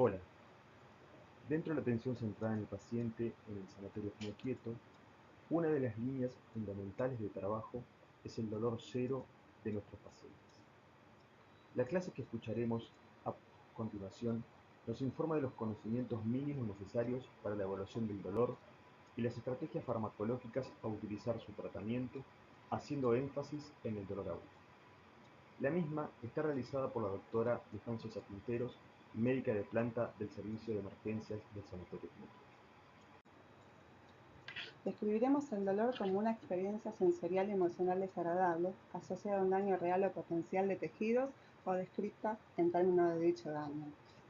Hola, dentro de la atención centrada en el paciente en el Sanatorio Quieto, una de las líneas fundamentales de trabajo es el dolor cero de nuestros pacientes. La clase que escucharemos a continuación nos informa de los conocimientos mínimos necesarios para la evaluación del dolor y las estrategias farmacológicas a utilizar su tratamiento, haciendo énfasis en el dolor agudo. La misma está realizada por la doctora Lujancia Quinteros, médica de planta del Servicio de Emergencias del Sanatorio Quieto. Describiremos el dolor como una experiencia sensorial y emocional desagradable asociada a un daño real o potencial de tejidos o descrita en términos de dicho daño.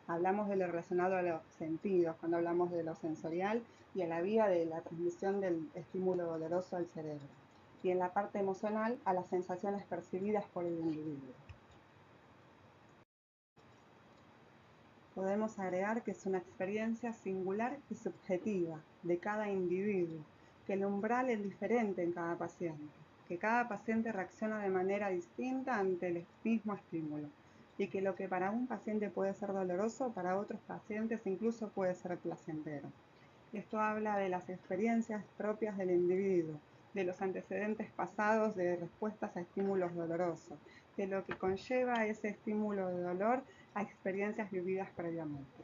Hablamos de lo relacionado a los sentidos, cuando hablamos de lo sensorial y a la vía de la transmisión del estímulo doloroso al cerebro. Y en la parte emocional, a las sensaciones percibidas por el individuo. Podemos agregar que es una experiencia singular y subjetiva de cada individuo, que el umbral es diferente en cada paciente, que cada paciente reacciona de manera distinta ante el mismo estímulo y que lo que para un paciente puede ser doloroso, para otros pacientes incluso puede ser placentero. Esto habla de las experiencias propias del individuo, de los antecedentes pasados de respuestas a estímulos dolorosos, de lo que conlleva ese estímulo de dolor a experiencias vividas previamente.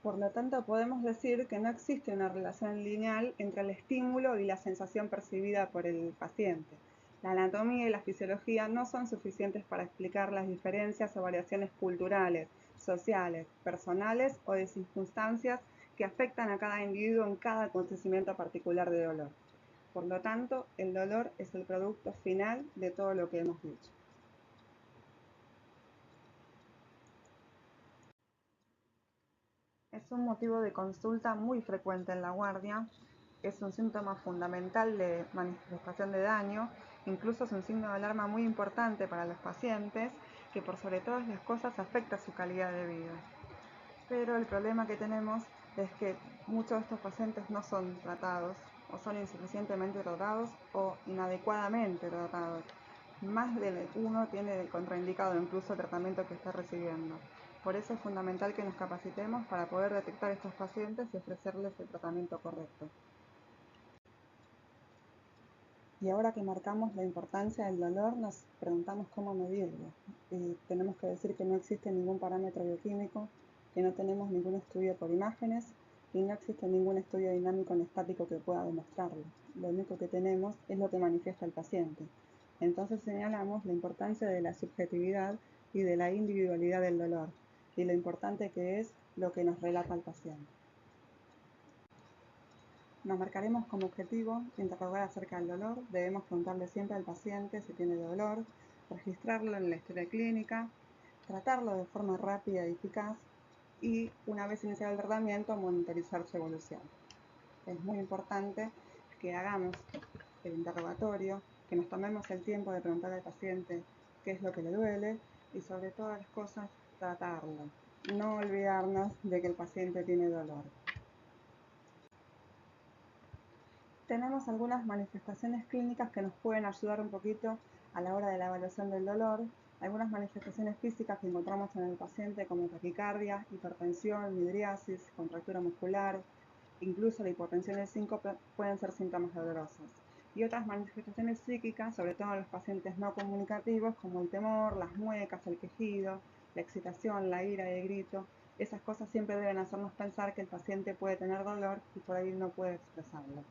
Por lo tanto, podemos decir que no existe una relación lineal entre el estímulo y la sensación percibida por el paciente. La anatomía y la fisiología no son suficientes para explicar las diferencias o variaciones culturales, sociales, personales o de circunstancias que afectan a cada individuo en cada acontecimiento particular de dolor. Por lo tanto, el dolor es el producto final de todo lo que hemos dicho. Es un motivo de consulta muy frecuente en la guardia, es un síntoma fundamental de manifestación de daño, incluso es un signo de alarma muy importante para los pacientes que por sobre todas las cosas afecta su calidad de vida. Pero el problema que tenemos es que muchos de estos pacientes no son tratados o son insuficientemente tratados o inadecuadamente tratados. Más de uno tiene contraindicado incluso el tratamiento que está recibiendo. Por eso es fundamental que nos capacitemos para poder detectar estos pacientes y ofrecerles el tratamiento correcto. Y ahora que marcamos la importancia del dolor, nos preguntamos cómo medirlo. Y tenemos que decir que no existe ningún parámetro bioquímico, que no tenemos ningún estudio por imágenes y no existe ningún estudio dinámico ni estático que pueda demostrarlo. Lo único que tenemos es lo que manifiesta el paciente. Entonces señalamos la importancia de la subjetividad y de la individualidad del dolor y lo importante que es lo que nos relata el paciente. Nos marcaremos como objetivo interrogar acerca del dolor. Debemos preguntarle siempre al paciente si tiene dolor, registrarlo en la historia clínica, tratarlo de forma rápida y eficaz y, una vez iniciado el tratamiento, monitorizar su evolución. Es muy importante que hagamos el interrogatorio, que nos tomemos el tiempo de preguntar al paciente qué es lo que le duele y, sobre todas las cosas, tratarlo. No olvidarnos de que el paciente tiene dolor. Tenemos algunas manifestaciones clínicas que nos pueden ayudar un poquito a la hora de la evaluación del dolor. Algunas manifestaciones físicas que encontramos en el paciente como taquicardia, hipertensión, midriasis, contractura muscular, incluso la hipotensión y el síncope pueden ser síntomas dolorosos. Y otras manifestaciones psíquicas, sobre todo en los pacientes no comunicativos, como el temor, las muecas, el quejido, la excitación, la ira y el grito. Esas cosas siempre deben hacernos pensar que el paciente puede tener dolor y por ahí no puede expresarlo.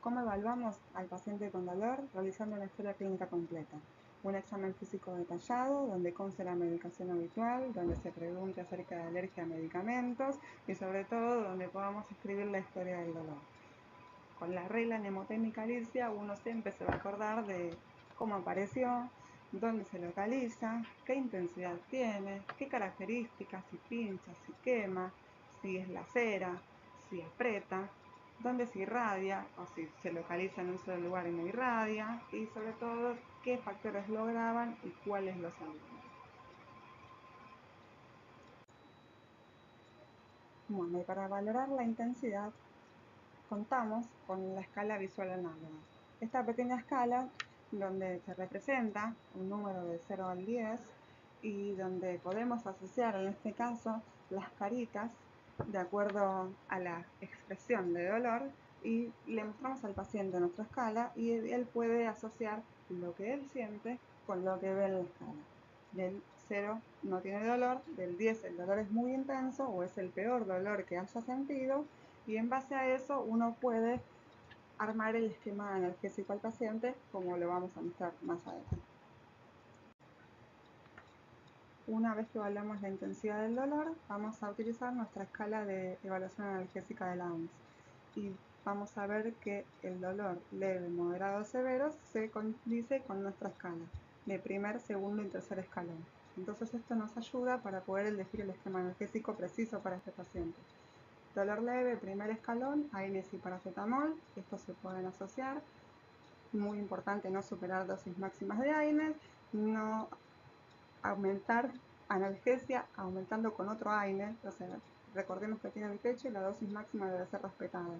¿Cómo evaluamos al paciente con dolor? Realizando una historia clínica completa. Un examen físico detallado, donde conste la medicación habitual, donde se pregunte acerca de alergia a medicamentos y sobre todo donde podamos escribir la historia del dolor. Con la regla mnemotécnica Alicia, uno siempre se va a acordar de cómo apareció, dónde se localiza, qué intensidad tiene, qué características, si pincha, si quema, si es la cera, si aprieta, dónde se irradia o si se localiza en un solo lugar y no irradia, y sobre todo qué factores lo agravan y cuáles los alivian. Bueno, y para valorar la intensidad, contamos con la escala visual análoga. Esta pequeña escala, donde se representa un número de 0 al 10, y donde podemos asociar en este caso las caritas de acuerdo a la expresión de dolor y le mostramos al paciente nuestra escala y él puede asociar lo que él siente con lo que ve en la escala. Del 0 no tiene dolor, del 10 el dolor es muy intenso o es el peor dolor que haya sentido, y en base a eso uno puede armar el esquema analgésico al paciente, como lo vamos a mostrar más adelante. Una vez que evaluamos la intensidad del dolor, vamos a utilizar nuestra escala de evaluación analgésica de la OMS y vamos a ver que el dolor leve, moderado, severo se condice con nuestra escala de primer, segundo y tercer escalón. Entonces esto nos ayuda para poder elegir el esquema analgésico preciso para este paciente. Dolor leve, primer escalón, AINES y paracetamol, estos se pueden asociar. Muy importante no superar dosis máximas de AINES, no aumentar analgesia aumentando con otro AINES, o sea, recordemos que tiene el techo y la dosis máxima debe ser respetada.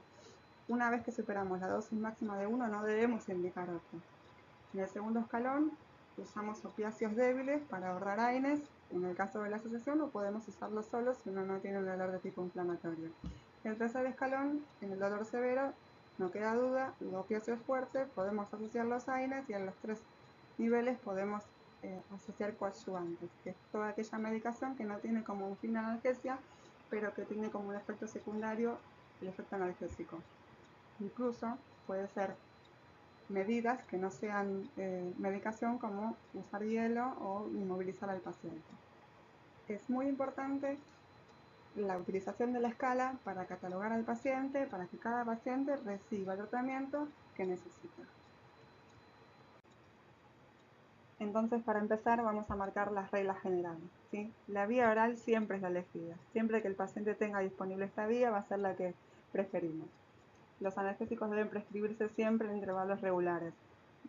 Una vez que superamos la dosis máxima de uno, no debemos indicar otro. En el segundo escalón, usamos opiáceos débiles para ahorrar AINES, en el caso de la asociación, o podemos usarlos solos si uno no tiene un dolor de tipo inflamatorio. En el tercer escalón, en el dolor severo, no queda duda, los opiáceos fuertes, podemos asociar los AINES y en los 3 niveles podemos asociar coadyuvantes, que es toda aquella medicación que no tiene como un fin analgesia, pero que tiene como un efecto secundario el efecto analgésico. Incluso puede ser medidas que no sean medicación, como usar hielo o inmovilizar al paciente. Es muy importante la utilización de la escala para catalogar al paciente, para que cada paciente reciba el tratamiento que necesita. Entonces, para empezar, vamos a marcar las reglas generales, ¿sí? La vía oral siempre es la elegida. Siempre que el paciente tenga disponible esta vía, va a ser la que preferimos. Los analgésicos deben prescribirse siempre en intervalos regulares.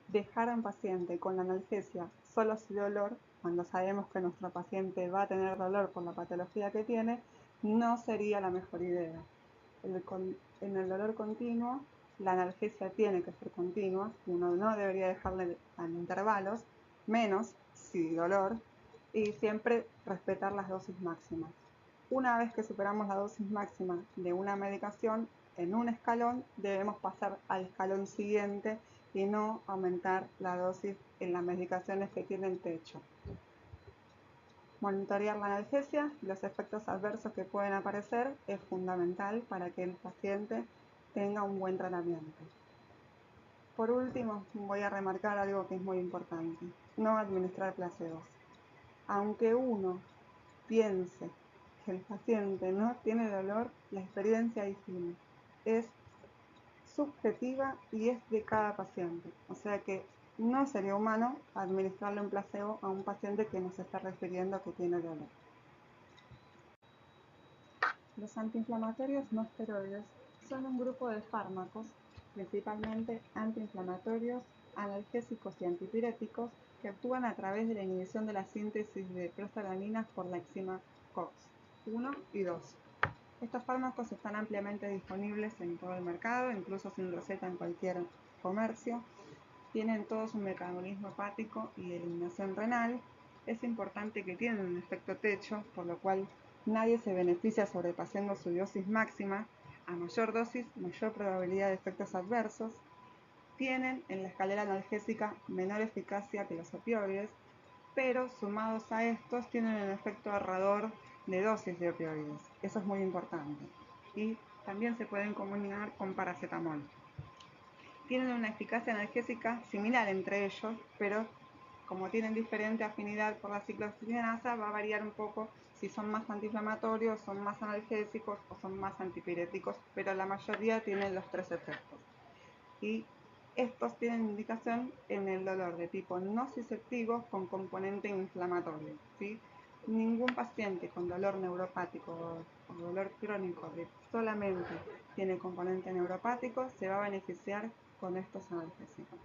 Dejar a un paciente con la analgesia solo sin dolor, cuando sabemos que nuestro paciente va a tener dolor por la patología que tiene, no sería la mejor idea. En el dolor continuo, la analgesia tiene que ser continua, uno no debería dejarle en intervalos, menos si dolor, y siempre respetar las dosis máximas. Una vez que superamos la dosis máxima de una medicación, en un escalón debemos pasar al escalón siguiente y no aumentar la dosis en las medicaciones que tienen techo. Monitorear la analgesia y los efectos adversos que pueden aparecer es fundamental para que el paciente tenga un buen tratamiento. Por último, voy a remarcar algo que es muy importante: no administrar placebos. Aunque uno piense que el paciente no tiene dolor, la experiencia es subjetiva y es de cada paciente. O sea que no sería humano administrarle un placebo a un paciente que nos está refiriendo que tiene dolor. Los antiinflamatorios no esteroides son un grupo de fármacos, principalmente antiinflamatorios, analgésicos y antipiréticos, que actúan a través de la inhibición de la síntesis de prostaglandinas por la enzima COX-1 y 2. Estos fármacos están ampliamente disponibles en todo el mercado, incluso sin receta en cualquier comercio. Tienen todos un metabolismo hepático y eliminación renal. Es importante que tienen un efecto techo, por lo cual nadie se beneficia sobrepasando su dosis máxima. A mayor dosis, mayor probabilidad de efectos adversos. Tienen en la escalera analgésica menor eficacia que los opioides, pero sumados a estos tienen el efecto ahorrador de dosis de opioides. Eso es muy importante. Y también se pueden combinar con paracetamol. Tienen una eficacia analgésica similar entre ellos, pero como tienen diferente afinidad por la ciclooxigenasa, va a variar un poco si son más antiinflamatorios, son más analgésicos o son más antipiréticos, pero la mayoría tienen los 3 efectos. Y estos tienen indicación en el dolor de tipo no cisectivo con componente inflamatorio, ¿sí? Ningún paciente con dolor neuropático o dolor crónico que solamente tiene componente neuropático se va a beneficiar con estos analgésicos.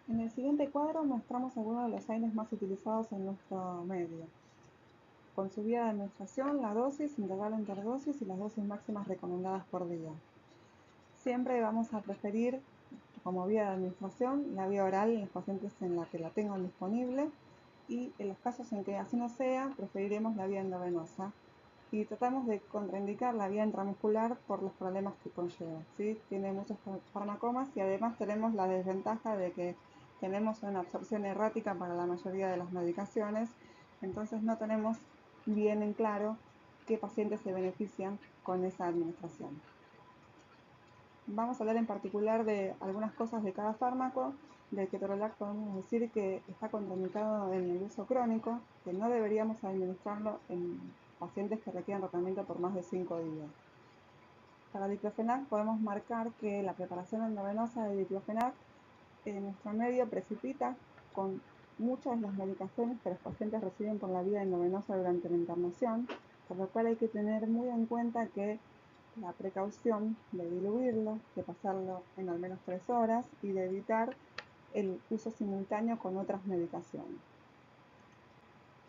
En el siguiente cuadro mostramos algunos de los AINES más utilizados en nuestro medio, con su vía de administración, la dosis, intervalo interdosis y las dosis máximas recomendadas por día. Siempre vamos a preferir como vía de administración, la vía oral en los pacientes en la que la tengan disponible, y en los casos en que así no sea, preferiremos la vía endovenosa. Y tratamos de contraindicar la vía intramuscular por los problemas que conlleva, ¿sí? Tiene muchos farmacomas y además tenemos la desventaja de que tenemos una absorción errática para la mayoría de las medicaciones, entonces no tenemos bien en claro qué pacientes se benefician con esa administración. Vamos a hablar en particular de algunas cosas de cada fármaco. Del ketorolac podemos decir que está contraindicado en el uso crónico, que no deberíamos administrarlo en pacientes que requieran tratamiento por más de 5 días. Para diclofenac podemos marcar que la preparación endovenosa de diclofenac en nuestro medio precipita con muchas de las medicaciones que los pacientes reciben por la vía endovenosa durante la internación, por lo cual hay que tener muy en cuenta que la precaución de diluirlo, de pasarlo en al menos 3 horas y de evitar el uso simultáneo con otras medicaciones.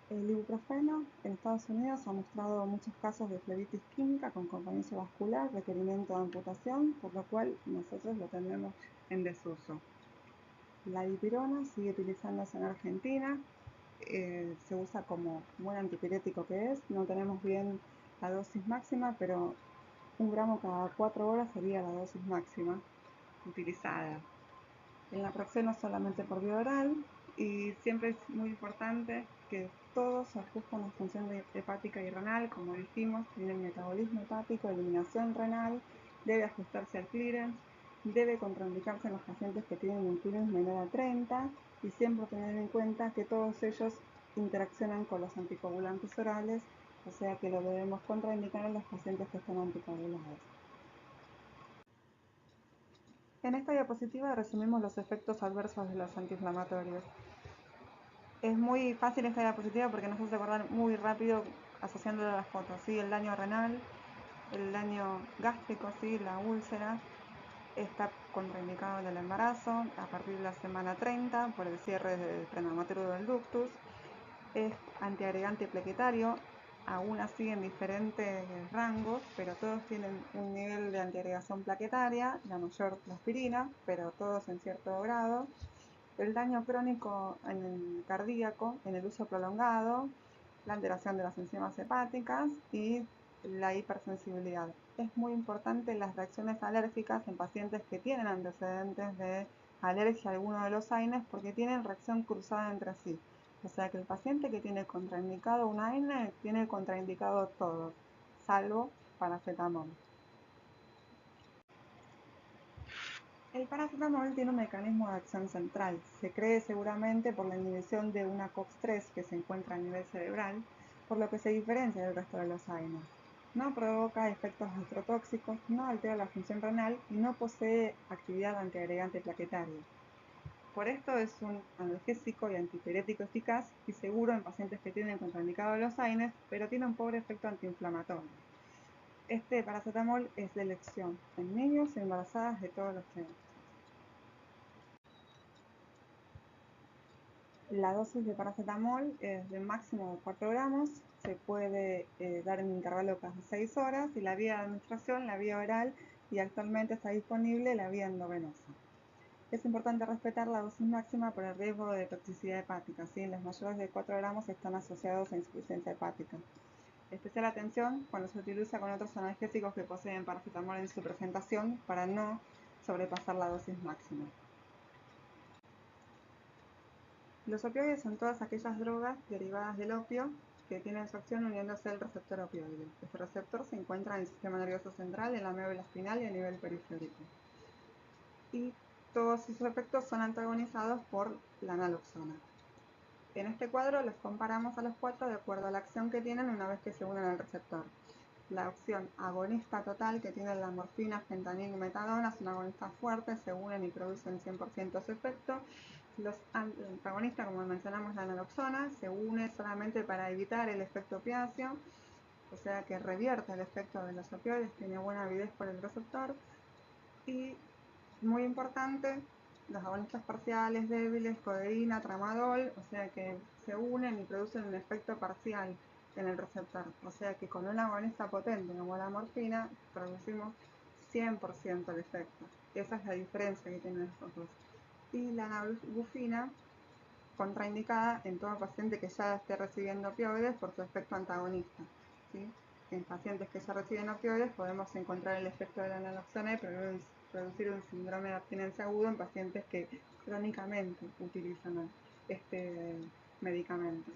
El ibuprofeno en Estados Unidos ha mostrado muchos casos de flebitis química con compromiso vascular, requerimiento de amputación, por lo cual nosotros lo tenemos en desuso. La dipirona sigue utilizándose en Argentina, se usa como buen antipirético que es, no tenemos bien la dosis máxima, pero 1 gramo cada 4 horas sería la dosis máxima utilizada. El naproxeno solamente por vía oral, y siempre es muy importante que todos se ajustan a la función hepática y renal, como dijimos, tiene metabolismo hepático, eliminación renal, debe ajustarse al clearance, debe contraindicarse en los pacientes que tienen un clearance menor a 30 y siempre tener en cuenta que todos ellos interaccionan con los anticoagulantes orales, o sea que lo debemos contraindicar en los pacientes que están anticoagulados. En esta diapositiva resumimos los efectos adversos de los antiinflamatorios. Es muy fácil esta diapositiva porque nos hace acordar muy rápido asociándolo a las fotos, ¿sí? El daño renal, el daño gástrico, ¿sí? La úlcera, está contraindicado en el embarazo a partir de la semana 30 por el cierre del prenamaturo del ductus. Es antiagregante plaquetario, aún así en diferentes rangos, pero todos tienen un nivel de antiagregación plaquetaria, la mayor la aspirina, pero todos en cierto grado. El daño crónico en el cardíaco, en el uso prolongado, la alteración de las enzimas hepáticas y la hipersensibilidad. Es muy importante las reacciones alérgicas en pacientes que tienen antecedentes de alergia a alguno de los AINES porque tienen reacción cruzada entre sí. O sea que el paciente que tiene contraindicado un AINE tiene contraindicado todo, salvo paracetamol. El paracetamol tiene un mecanismo de acción central. Se cree seguramente por la inhibición de una COX-3 que se encuentra a nivel cerebral, por lo que se diferencia del resto de los AINES. No provoca efectos gastrotóxicos, no altera la función renal y no posee actividad antiagregante plaquetaria. Por esto es un analgésico y antipirético eficaz y seguro en pacientes que tienen contraindicados los AINES, pero tiene un pobre efecto antiinflamatorio. Este paracetamol es de elección en niños y embarazadas de todos los trimestres. La dosis de paracetamol es de máximo 4 gramos, se puede dar en intervalo cada 6 horas y la vía de administración, la vía oral, y actualmente está disponible la vía endovenosa. Es importante respetar la dosis máxima por el riesgo de toxicidad hepática, ¿sí? Los mayores de 4 gramos están asociados a insuficiencia hepática. Especial atención cuando se utiliza con otros analgésicos que poseen paracetamol en su presentación para no sobrepasar la dosis máxima. Los opioides son todas aquellas drogas derivadas del opio que tienen su acción uniéndose al receptor opioide. Este receptor se encuentra en el sistema nervioso central, en la médula espinal y a nivel periférico. Y todos sus efectos son antagonizados por la naloxona. En este cuadro los comparamos a los 4 de acuerdo a la acción que tienen una vez que se unen al receptor. La opción agonista total que tiene la morfina, fentanil y metadona es una agonista fuerte, se unen y producen 100% su efecto. Los antagonistas, como mencionamos la naloxona, se une solamente para evitar el efecto opiáceo, o sea que revierte el efecto de los opioides, tiene buena avidez por el receptor. Y muy importante, los agonistas parciales débiles, codeína, tramadol, o sea que se unen y producen un efecto parcial en el receptor. O sea que con un agonista potente como la morfina producimos 100% el efecto. Esa es la diferencia que tienen estos dos. Y la nalbufina, contraindicada en todo paciente que ya esté recibiendo opioides por su efecto antagonista, ¿sí? En pacientes que ya reciben opioides podemos encontrar el efecto de la naloxona y producir un síndrome de abstinencia agudo en pacientes que crónicamente utilizan este medicamento.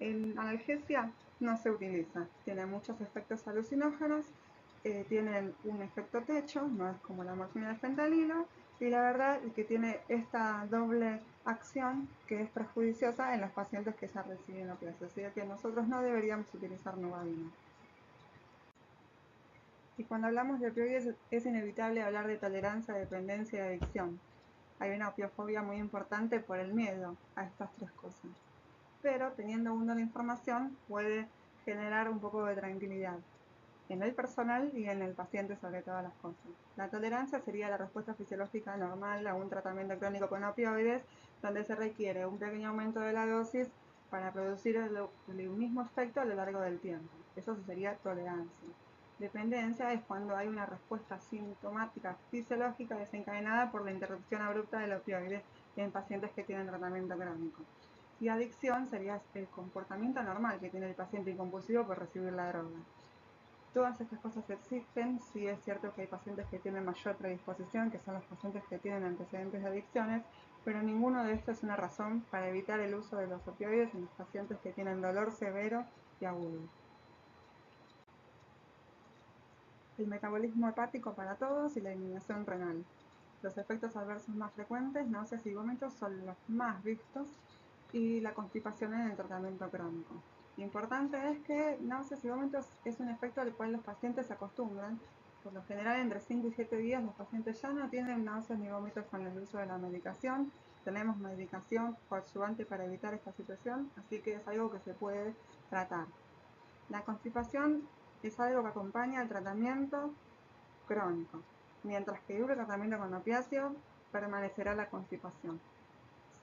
En analgesia no se utiliza, tiene muchos efectos alucinógenos, tienen un efecto techo, no es como la morfina del fentanilo, y la verdad es que tiene esta doble acción que es perjudiciosa en los pacientes que ya reciben opioides, así que nosotros no deberíamos utilizar Novalgina. Y cuando hablamos de opioides es inevitable hablar de tolerancia, dependencia y adicción. Hay una opiofobia muy importante por el miedo a estas tres cosas. Pero teniendo uno la información puede generar un poco de tranquilidad en el personal y en el paciente sobre todas las cosas. La tolerancia sería la respuesta fisiológica normal a un tratamiento crónico con opioides, donde se requiere un pequeño aumento de la dosis para producir el mismo efecto a lo largo del tiempo. Eso sería tolerancia. Dependencia es cuando hay una respuesta sintomática fisiológica desencadenada por la interrupción abrupta del opioide en pacientes que tienen tratamiento crónico. Y adicción sería el comportamiento normal que tiene el paciente incompulsivo por recibir la droga. Todas estas cosas existen, sí es cierto que hay pacientes que tienen mayor predisposición, que son los pacientes que tienen antecedentes de adicciones, pero ninguno de estos es una razón para evitar el uso de los opioides en los pacientes que tienen dolor severo y agudo. El metabolismo hepático para todos y la eliminación renal. Los efectos adversos más frecuentes, náuseas y vómitos, son los más vistos, y la constipación en el tratamiento crónico. Lo importante es que náuseas y vómitos es un efecto al cual los pacientes se acostumbran. Por lo general, entre 5 y 7 días los pacientes ya no tienen náuseas ni vómitos con el uso de la medicación. Tenemos medicación coadyuvante para evitar esta situación, así que es algo que se puede tratar. La constipación es algo que acompaña al tratamiento crónico. Mientras que dure el tratamiento con opiáceos, permanecerá la constipación.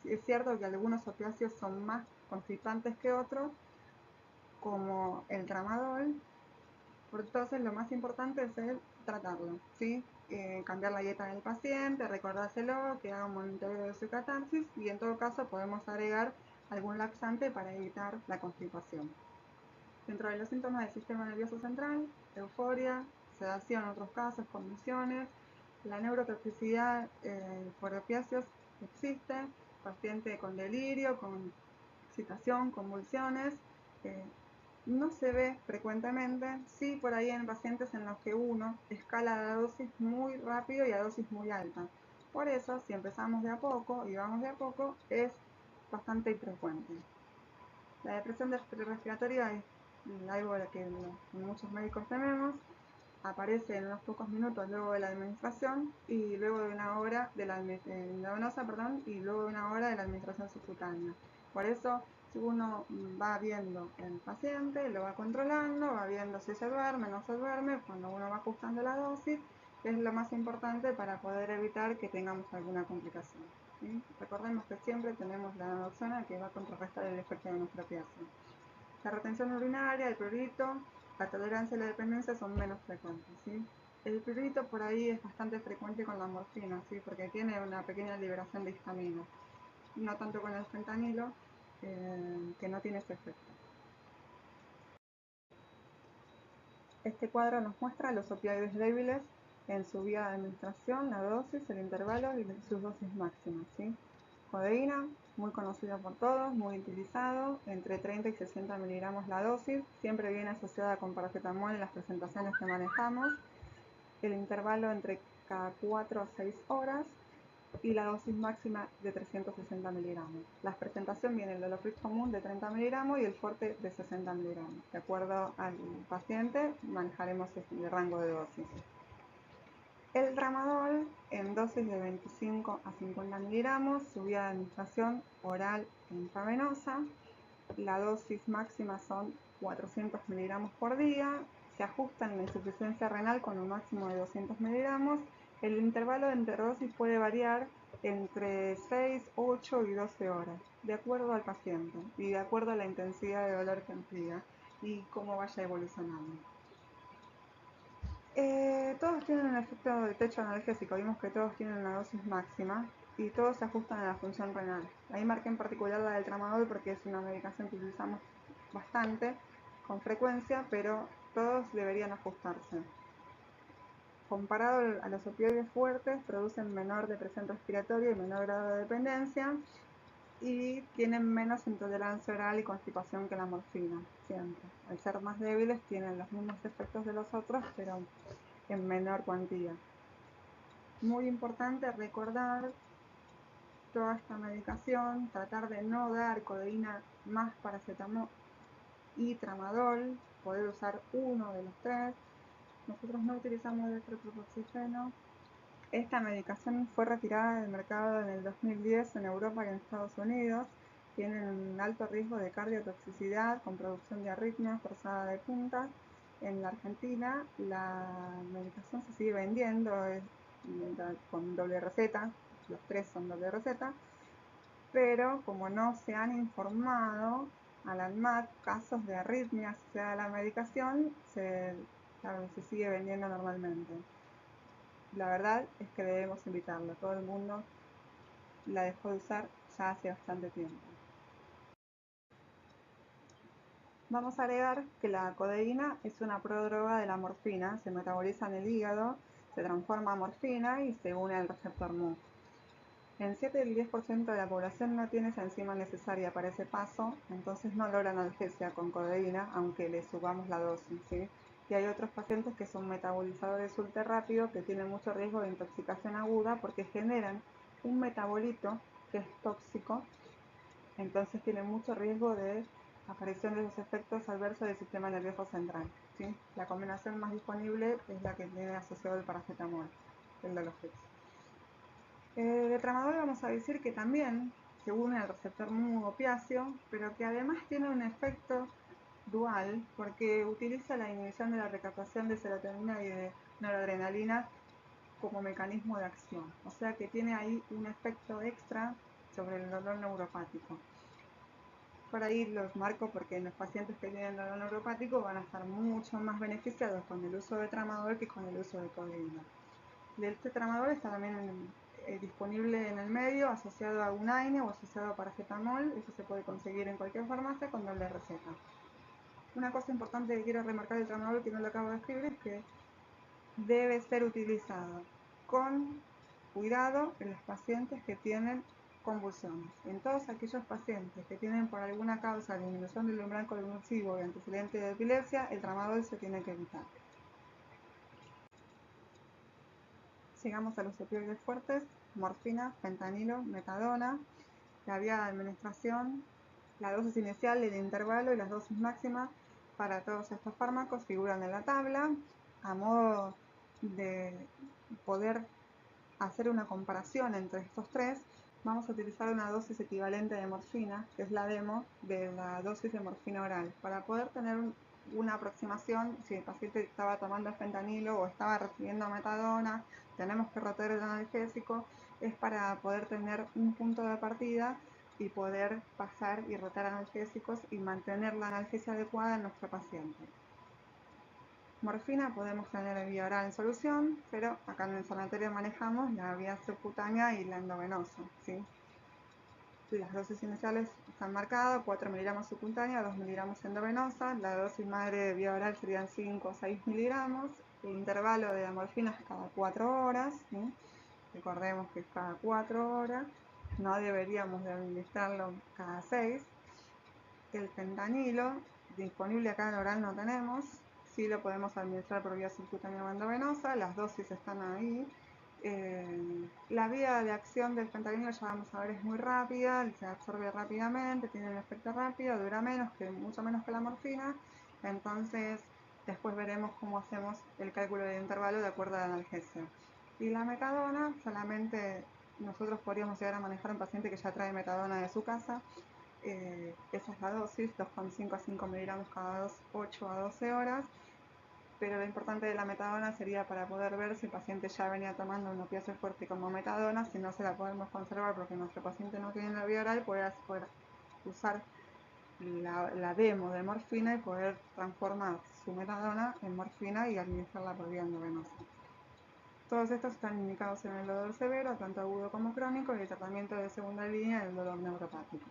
Es cierto que algunos opiáceos son más constipantes que otros, como el tramadol, entonces lo más importante es tratarlo, ¿sí? Cambiar la dieta del paciente, recordárselo, que haga un monitoreo de su catarsis, y en todo caso podemos agregar algún laxante para evitar la constipación. Dentro de los síntomas del sistema nervioso central, euforia, sedación en otros casos, convulsiones, la neurotoxicidad por opiáceos existe, paciente con delirio, con excitación, convulsiones, no se ve frecuentemente, sí por ahí en pacientes en los que uno escala la dosis muy rápido y a dosis muy alta. Por eso, si empezamos de a poco y vamos de a poco, es bastante infrecuente. La depresión respiratoria es algo que muchos médicos tememos. Aparece en unos pocos minutos luego de la administración y luego de una hora de la endovenosa, y luego de una hora de la administración subcutánea. Por eso, si uno va viendo el paciente, lo va controlando, va viendo si se duerme, no se duerme, cuando uno va ajustando la dosis, es lo más importante para poder evitar que tengamos alguna complicación. ¿Sí? Recordemos que siempre tenemos la naloxona que va a contrarrestar el efecto de nuestra opiáceo. La retención urinaria, el prurito, la tolerancia y la dependencia son menos frecuentes, ¿sí? El prurito por ahí es bastante frecuente con la morfina, ¿sí? Porque tiene una pequeña liberación de histamina, no tanto con el fentanilo, que no tiene ese efecto. Este cuadro nos muestra los opioides débiles en su vía de administración, la dosis, el intervalo y sus dosis máximas, ¿sí? Codeína, muy conocida por todos, muy utilizado, entre 30 y 60 miligramos la dosis, siempre viene asociada con paracetamol en las presentaciones que manejamos, el intervalo entre cada 4 a 6 horas y la dosis máxima de 360 miligramos. La presentación viene el Doloflex común de 30 miligramos y el fuerte de 60 miligramos. De acuerdo al paciente, manejaremos este rango de dosis. El tramadol en dosis de 25 a 50 miligramos, su vía de administración oral e intravenosa. La dosis máxima son 400 miligramos por día. Se ajusta en la insuficiencia renal con un máximo de 200 miligramos. El intervalo entre dosis puede variar entre 6, 8 y 12 horas, de acuerdo al paciente y de acuerdo a la intensidad de dolor que tenga y cómo vaya evolucionando. Todos tienen un efecto de techo analgésico, vimos que todos tienen una dosis máxima y todos se ajustan a la función renal. Ahí marqué en particular la del tramadol porque es una medicación que utilizamos bastante, con frecuencia, pero todos deberían ajustarse. Comparado a los opioides fuertes, producen menor depresión respiratoria y menor grado de dependencia y tienen menos intolerancia oral y constipación que la morfina, siempre. Al ser más débiles tienen los mismos efectos de los otros, pero en menor cuantía. Muy importante recordar toda esta medicación, tratar de no dar codeína más paracetamol y tramadol, poder usar uno de los tres. Nosotros no utilizamos dextropropoxifeno. Esta medicación fue retirada del mercado en el 2010 en Europa y en Estados Unidos. Tienen un alto riesgo de cardiotoxicidad con producción de arritmias forzada de punta. En la Argentina la medicación se sigue vendiendo con doble receta, los tres son doble receta, pero como no se han informado al ANMAT casos de arritmias asociadas a la medicación, se sigue vendiendo normalmente. La verdad es que debemos evitarlo. Todo el mundo la dejó de usar ya hace bastante tiempo. Vamos a agregar que la codeína es una prodroga de la morfina, se metaboliza en el hígado, se transforma a morfina y se une al receptor mu. En 7 del 10% de la población no tiene esa enzima necesaria para ese paso, entonces no logra analgesia con codeína, aunque le subamos la dosis, ¿sí? Y hay otros pacientes que son metabolizadores ultra rápido que tienen mucho riesgo de intoxicación aguda porque generan un metabolito que es tóxico, entonces tienen mucho riesgo de aparición de esos efectos adversos del sistema nervioso central, ¿sí? La combinación más disponible es la que tiene asociado el paracetamol, el Dalofex. De tramadol vamos a decir que también se une al receptor mu opiáceo, pero que además tiene un efecto dual porque utiliza la inhibición de la recaptación de serotonina y de noradrenalina como mecanismo de acción. O sea que tiene ahí un efecto extra sobre el dolor neuropático. Por ahí los marco porque los pacientes que tienen dolor neuropático van a estar mucho más beneficiados con el uso de tramadol que con el uso de codeína. El tramadol está también disponible en el medio, asociado a un AINE o asociado a paracetamol. Eso se puede conseguir en cualquier farmacia con doble receta. Una cosa importante que quiero remarcar del tramadol, que no lo acabo de escribir, es que debe ser utilizado con cuidado en los pacientes que tienen convulsiones. En todos aquellos pacientes que tienen por alguna causa disminución del umbral convulsivo y antecedente de epilepsia, el tramadol se tiene que evitar. Llegamos a los opioides fuertes: morfina, fentanilo, metadona. La vía de administración, la dosis inicial, el intervalo y las dosis máximas para todos estos fármacos figuran en la tabla. A modo de poder hacer una comparación entre estos tres, vamos a utilizar una dosis equivalente de morfina, que es la demo de la dosis de morfina oral, para poder tener una aproximación si el paciente estaba tomando fentanilo o estaba recibiendo metadona, tenemos que rotar el analgésico, es para poder tener un punto de partida y poder pasar y rotar analgésicos y mantener la analgesia adecuada en nuestro paciente. Morfina podemos tener en vía oral en solución, pero acá en el sanatorio manejamos la vía subcutánea y la endovenosa, ¿sí? Las dosis iniciales están marcadas: 4 miligramos subcutánea, 2 miligramos endovenosa. La dosis madre de vía oral serían 5 o 6 miligramos. El intervalo de la morfina es cada 4 horas, ¿sí? Recordemos que es cada 4 horas, no deberíamos de administrarlo cada 6. El fentanilo, disponible acá en oral no tenemos, sí lo podemos administrar por vía subcutánea o endovenosa, las dosis están ahí. La vía de acción del fentanilo, ya vamos a ver, es muy rápida, se absorbe rápidamente, tiene un efecto rápido, dura mucho menos que la morfina, entonces después veremos cómo hacemos el cálculo del intervalo de acuerdo a la analgesia. Y la metadona, solamente nosotros podríamos llegar a manejar a un paciente que ya trae metadona de su casa. Esa es la dosis, 2,5 a 5 miligramos cada 8 a 12 horas, pero lo importante de la metadona sería para poder ver si el paciente ya venía tomando un opiáceo fuerte como metadona, si no se la podemos conservar porque nuestro paciente no tiene la vía oral, poder usar la demo de morfina y poder transformar su metadona en morfina y administrarla por vía endovenosa. Todos estos están indicados en el dolor severo, tanto agudo como crónico, y el tratamiento de segunda línea del dolor neuropático.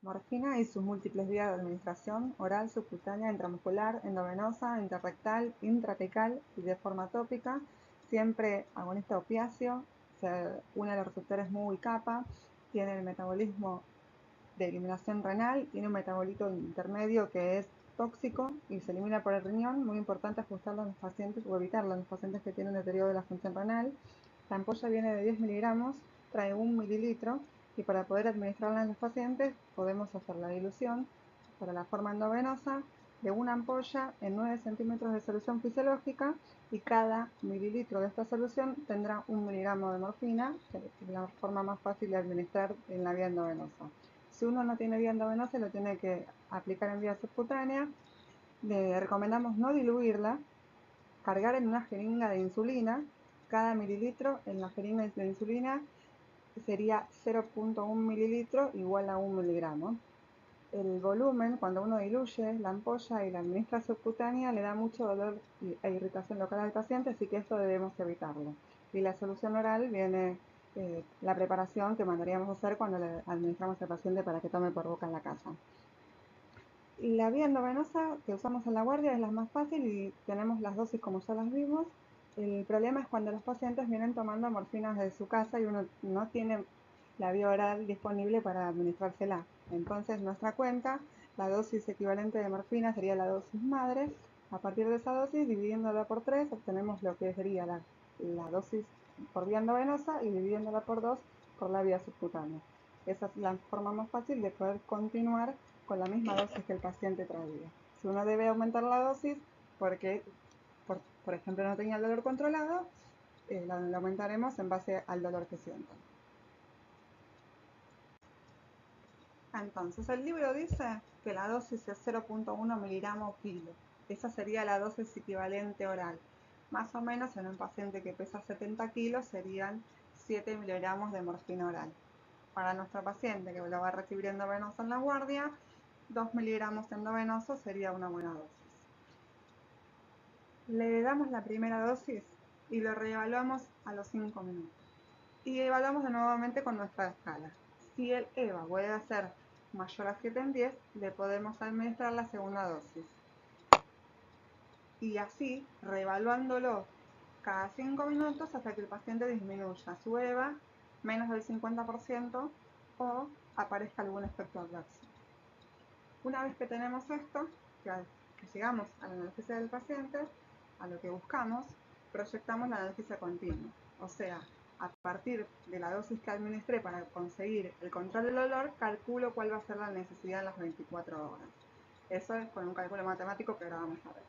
Morfina y sus múltiples vías de administración: oral, subcutánea, intramuscular, endovenosa, interrectal, intratecal y de forma tópica, siempre agonista opiáceo, se une a los receptores MU y kappa, tiene el metabolismo de eliminación renal, tiene un metabolito intermedio que es tóxico y se elimina por el riñón. Muy importante ajustarlo en los pacientes o evitarlo en los pacientes que tienen deterioro de la función renal. La ampolla viene de 10 miligramos, trae 1 mililitro y para poder administrarla en los pacientes podemos hacer la dilución para la forma endovenosa de una ampolla en 9 centímetros de solución fisiológica, y cada mililitro de esta solución tendrá 1 miligramo de morfina, que es la forma más fácil de administrar en la vía endovenosa. Si uno no tiene vía endovenosa, lo tiene que aplicar en vía subcutánea. Le recomendamos no diluirla, cargar en una jeringa de insulina. Cada mililitro en la jeringa de insulina sería 0.1 mililitro igual a 1 miligramo. El volumen, cuando uno diluye la ampolla y la administra subcutánea, le da mucho dolor e irritación local al paciente, así que esto debemos evitarlo. Y la solución oral viene la preparación que mandaríamos a hacer cuando le administramos al paciente para que tome por boca en la casa. La vía endovenosa que usamos en la guardia es la más fácil y tenemos las dosis como ya las vimos. El problema es cuando los pacientes vienen tomando morfinas de su casa y uno no tiene la vía oral disponible para administrársela. Entonces, nuestra cuenta, la dosis equivalente de morfina sería la dosis madre. A partir de esa dosis, dividiéndola por 3, obtenemos lo que sería la dosis por vía endovenosa y dividiéndola por 2 por la vía subcutánea. Esa es la forma más fácil de poder continuar con la misma dosis que el paciente traía. Si uno debe aumentar la dosis porque, por ejemplo, no tenía el dolor controlado, la aumentaremos en base al dolor que sientan. Entonces, el libro dice que la dosis es 0.1 miligramo kilo. Esa sería la dosis equivalente oral. Más o menos en un paciente que pesa 70 kilos serían 7 miligramos de morfina oral. Para nuestro paciente que lo va a recibir endovenoso en la guardia, 2 miligramos endovenoso sería una buena dosis. Le damos la primera dosis y lo reevaluamos a los 5 minutos. Y evaluamos nuevamente con nuestra escala. Si el EVA vuelve a ser mayor a 7 en 10, le podemos administrar la segunda dosis. Y así, reevaluándolo cada 5 minutos hasta que el paciente disminuya su EVA menos del 50% o aparezca algún efecto adverso. Una vez que tenemos esto, que llegamos a la analgesia del paciente, a lo que buscamos, proyectamos la analgesia continua. O sea, a partir de la dosis que administré para conseguir el control del dolor, calculo cuál va a ser la necesidad en las 24 horas. Eso es con un cálculo matemático que ahora vamos a ver.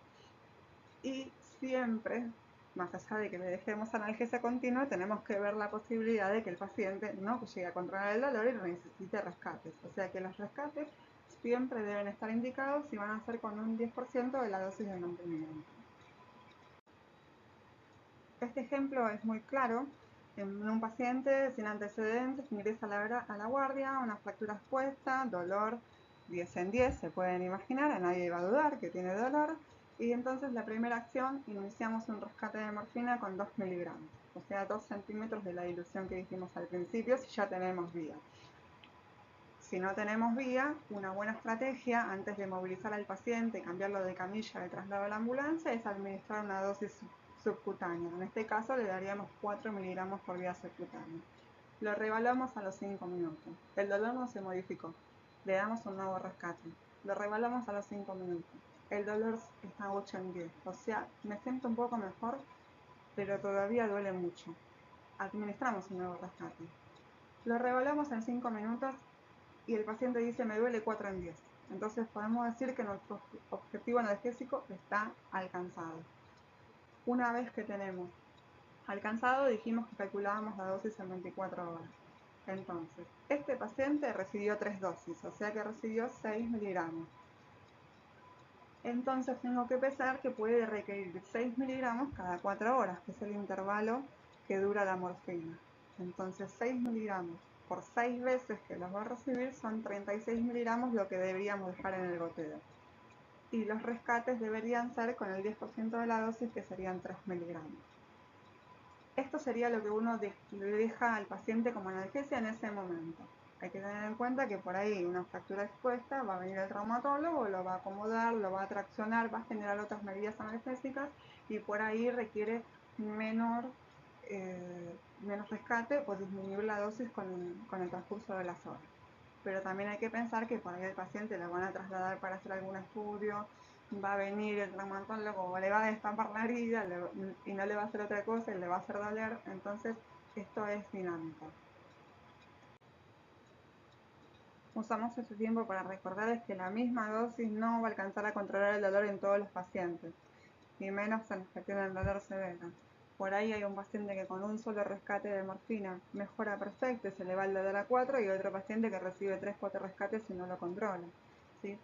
Y siempre, más allá de que le dejemos analgesia continua, tenemos que ver la posibilidad de que el paciente no llegue a controlar el dolor y necesite rescates. O sea que los rescates siempre deben estar indicados y van a ser con un 10% de la dosis de mantenimiento. Este ejemplo es muy claro. En un paciente sin antecedentes ingresa a la guardia, una fractura expuesta, dolor 10 en 10, se pueden imaginar, a nadie va a dudar que tiene dolor. Y entonces la primera acción, iniciamos un rescate de morfina con 2 miligramos, o sea 2 centímetros de la dilución que dijimos al principio si ya tenemos vía. Si no tenemos vía, una buena estrategia antes de movilizar al paciente y cambiarlo de camilla de traslado a la ambulancia es administrar una dosis subcutánea. En este caso le daríamos 4 miligramos por vía subcutánea. Lo reevaluamos a los 5 minutos. El dolor no se modificó. Le damos un nuevo rescate. Lo reevaluamos a los 5 minutos. El dolor está 8 en 10. O sea, me siento un poco mejor, pero todavía duele mucho. Administramos un nuevo rescate. Lo reevaluamos en 5 minutos y el paciente dice me duele 4 en 10. Entonces podemos decir que nuestro objetivo analgésico está alcanzado. Una vez que tenemos alcanzado, dijimos que calculábamos la dosis en 24 horas. Entonces, este paciente recibió 3 dosis, o sea que recibió 6 miligramos. Entonces tengo que pensar que puede requerir 6 miligramos cada 4 horas, que es el intervalo que dura la morfina. Entonces 6 miligramos por 6 veces que los va a recibir son 36 miligramos lo que deberíamos dejar en el goteo. Y los rescates deberían ser con el 10% de la dosis, que serían 3 miligramos. Esto sería lo que uno le deja al paciente como analgesia en ese momento. Hay que tener en cuenta que por ahí una fractura expuesta va a venir el traumatólogo, lo va a acomodar, lo va a traccionar, va a generar otras medidas analgésicas y por ahí requiere menos rescate o disminuir la dosis con el transcurso de las horas. Pero también hay que pensar que por ahí el paciente lo van a trasladar para hacer algún estudio, va a venir el traumatólogo, le va a destapar la herida y no le va a hacer otra cosa y le va a hacer doler. Entonces esto es dinámico. Usamos ese tiempo para recordarles que la misma dosis no va a alcanzar a controlar el dolor en todos los pacientes, y menos en los que tienen dolor severo. Por ahí hay un paciente que con un solo rescate de morfina mejora perfecto y se le va el dolor a 4, y otro paciente que recibe 3-4 rescates y no lo controla, ¿sí?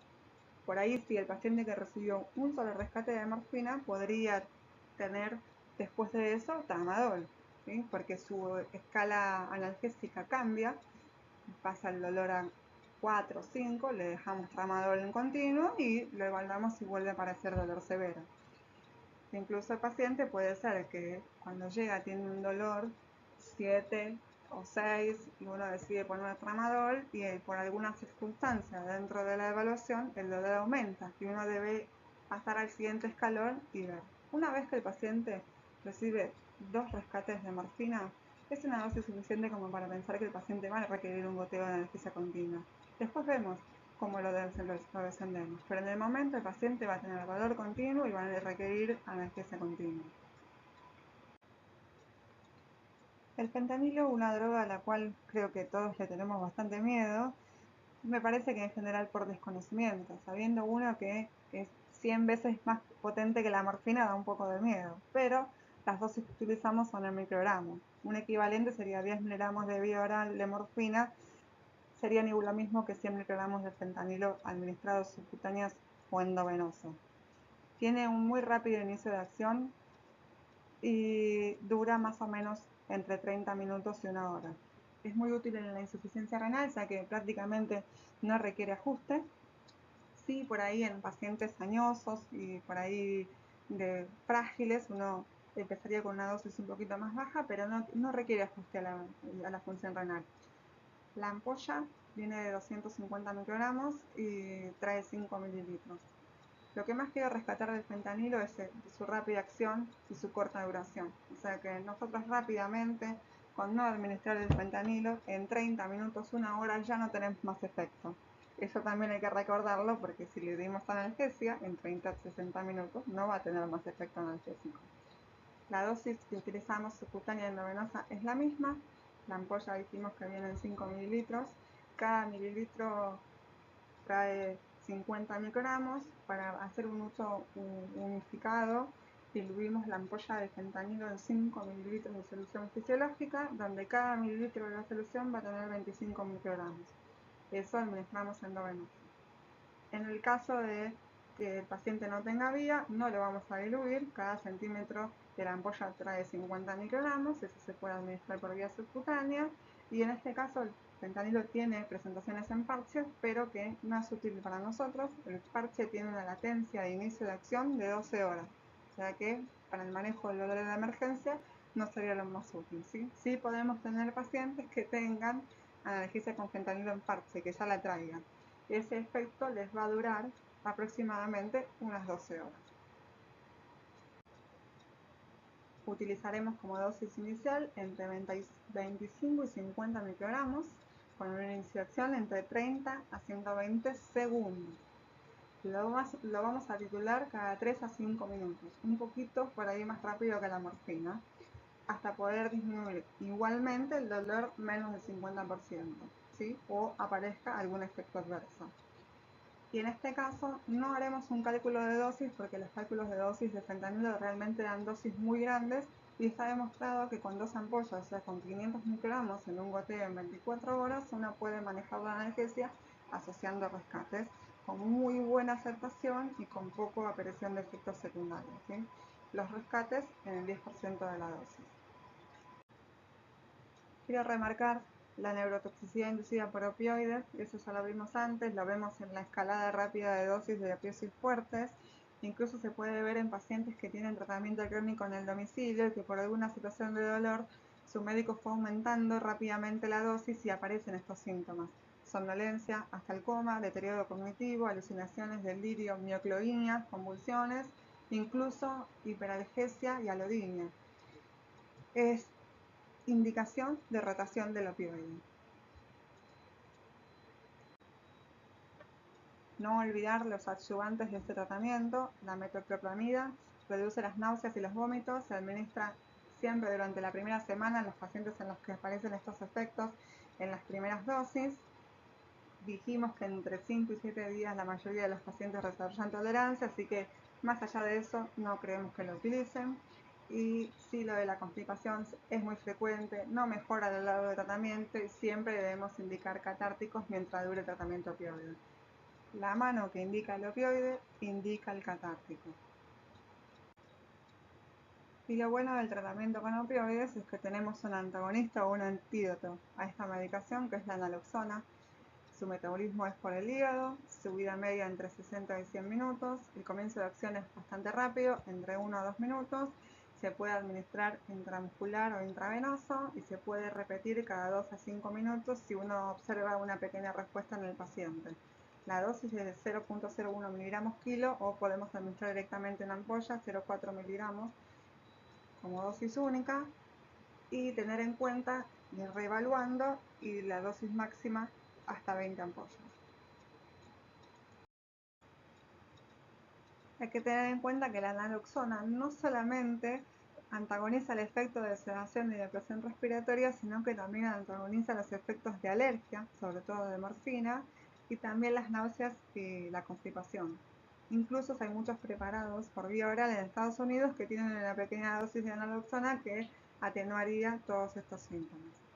Por ahí sí, el paciente que recibió un solo rescate de morfina podría tener después de eso tramadol, ¿sí? Porque su escala analgésica cambia, pasa el dolor a 4 o 5, le dejamos tramadol en continuo y lo evaluamos si vuelve a aparecer dolor severo. Incluso el paciente puede ser que cuando llega tiene un dolor 7 o 6 y uno decide poner tramadol y por alguna circunstancia dentro de la evaluación el dolor aumenta y uno debe pasar al siguiente escalón y ver. Una vez que el paciente recibe 2 rescates de morfina, es una dosis suficiente como para pensar que el paciente va a requerir un goteo de anestesia continua. Después vemos cómo lo descendemos, pero en el momento el paciente va a tener dolor continuo y va a requerir anestesia continua. El fentanilo, una droga a la cual creo que todos le tenemos bastante miedo, me parece que en general por desconocimiento, sabiendo uno que es 100 veces más potente que la morfina, da un poco de miedo, pero las dosis que utilizamos son en microgramos. Un equivalente sería 10 miligramos de vía oral de morfina, sería ni lo mismo que 100 microgramos de fentanilo administrados subcutáneos o endovenoso. Tiene un muy rápido inicio de acción y dura más o menos entre 30 minutos y 1 hora. Es muy útil en la insuficiencia renal, ya que prácticamente no requiere ajuste. Sí, por ahí en pacientes añosos y por ahí de frágiles, uno empezaría con una dosis un poquito más baja, pero no requiere ajuste a la función renal. La ampolla viene de 250 microgramos y trae 5 mililitros. Lo que más quiero rescatar del fentanilo es su rápida acción y su corta duración. O sea que nosotros rápidamente, con no administrar el fentanilo, en 30 minutos, 1 hora, ya no tenemos más efecto. Eso también hay que recordarlo, porque si le dimos analgesia, en 30 a 60 minutos no va a tener más efecto analgésico. La dosis que utilizamos subcutánea y endovenosa es la misma. La ampolla dijimos que viene en 5 mililitros. Cada mililitro trae 50 microgramos. Para hacer un uso unificado, diluimos la ampolla de fentanilo en 5 mililitros de solución fisiológica, donde cada mililitro de la solución va a tener 25 microgramos. Eso administramos endovenoso. En el caso de que el paciente no tenga vía, no lo vamos a diluir. Cada centímetro de la ampolla trae 50 microgramos, eso se puede administrar por vía subcutánea, y en este caso el fentanilo tiene presentaciones en parches, pero que no es útil para nosotros. El parche tiene una latencia de inicio de acción de 12 horas, o sea que para el manejo del dolor de la emergencia no sería lo más útil, ¿sí? Sí podemos tener pacientes que tengan analgesia con fentanilo en parche, que ya la traigan. Ese efecto les va a durar aproximadamente unas 12 horas. Utilizaremos como dosis inicial entre 25 y 50 microgramos, con una iniciación entre 30 a 120 segundos. Lo vamos a titular cada 3 a 5 minutos, un poquito por ahí más rápido que la morfina, hasta poder disminuir igualmente el dolor menos del 50%, ¿sí? O aparezca algún efecto adverso. Y en este caso no haremos un cálculo de dosis, porque los cálculos de dosis de fentanilo realmente dan dosis muy grandes, y está demostrado que con 2 ampollas, o sea con 500 microgramos en un goteo en 24 horas, uno puede manejar la analgesia asociando rescates con muy buena aceptación y con poco aparición de efectos secundarios, ¿sí? Los rescates en el 10% de la dosis. Quiero remarcar La neurotoxicidad inducida por opioides, eso ya lo vimos antes, lo vemos en la escalada rápida de dosis de opioides fuertes. Incluso se puede ver en pacientes que tienen tratamiento crónico en el domicilio y que por alguna situación de dolor su médico fue aumentando rápidamente la dosis y aparecen estos síntomas: somnolencia hasta el coma, deterioro cognitivo, alucinaciones, delirio, mioclonias, convulsiones, incluso hiperalgesia y alodinia. Es indicación de rotación del opioide. No olvidar los adyuvantes de este tratamiento. La metoclopramida reduce las náuseas y los vómitos, se administra siempre durante la primera semana en los pacientes en los que aparecen estos efectos en las primeras dosis. Dijimos que entre 5 y 7 días la mayoría de los pacientes desarrollan tolerancia, así que más allá de eso no creemos que lo utilicen. Y si lo de la constipación es muy frecuente, no mejora a lo largo del tratamiento y siempre debemos indicar catárticos mientras dure el tratamiento opioide. La mano que indica el opioide indica el catártico. Y lo bueno del tratamiento con opioides es que tenemos un antagonista o un antídoto a esta medicación, que es la naloxona. Su metabolismo es por el hígado, su vida media entre 60 y 100 minutos, el comienzo de acción es bastante rápido, entre 1 a 2 minutos, se puede administrar intramuscular o intravenoso y se puede repetir cada 2 a 5 minutos si uno observa una pequeña respuesta en el paciente. La dosis es de 0.01 miligramos kilo o podemos administrar directamente en ampolla 0.4 miligramos como dosis única, y tener en cuenta ir reevaluando y la dosis máxima hasta 20 ampollas. Hay que tener en cuenta que la naloxona no solamente antagoniza el efecto de sedación y depresión respiratoria, sino que también antagoniza los efectos de alergia, sobre todo de morfina, y también las náuseas y la constipación. Incluso hay muchos preparados por vía oral en Estados Unidos que tienen una pequeña dosis de naloxona que atenuaría todos estos síntomas.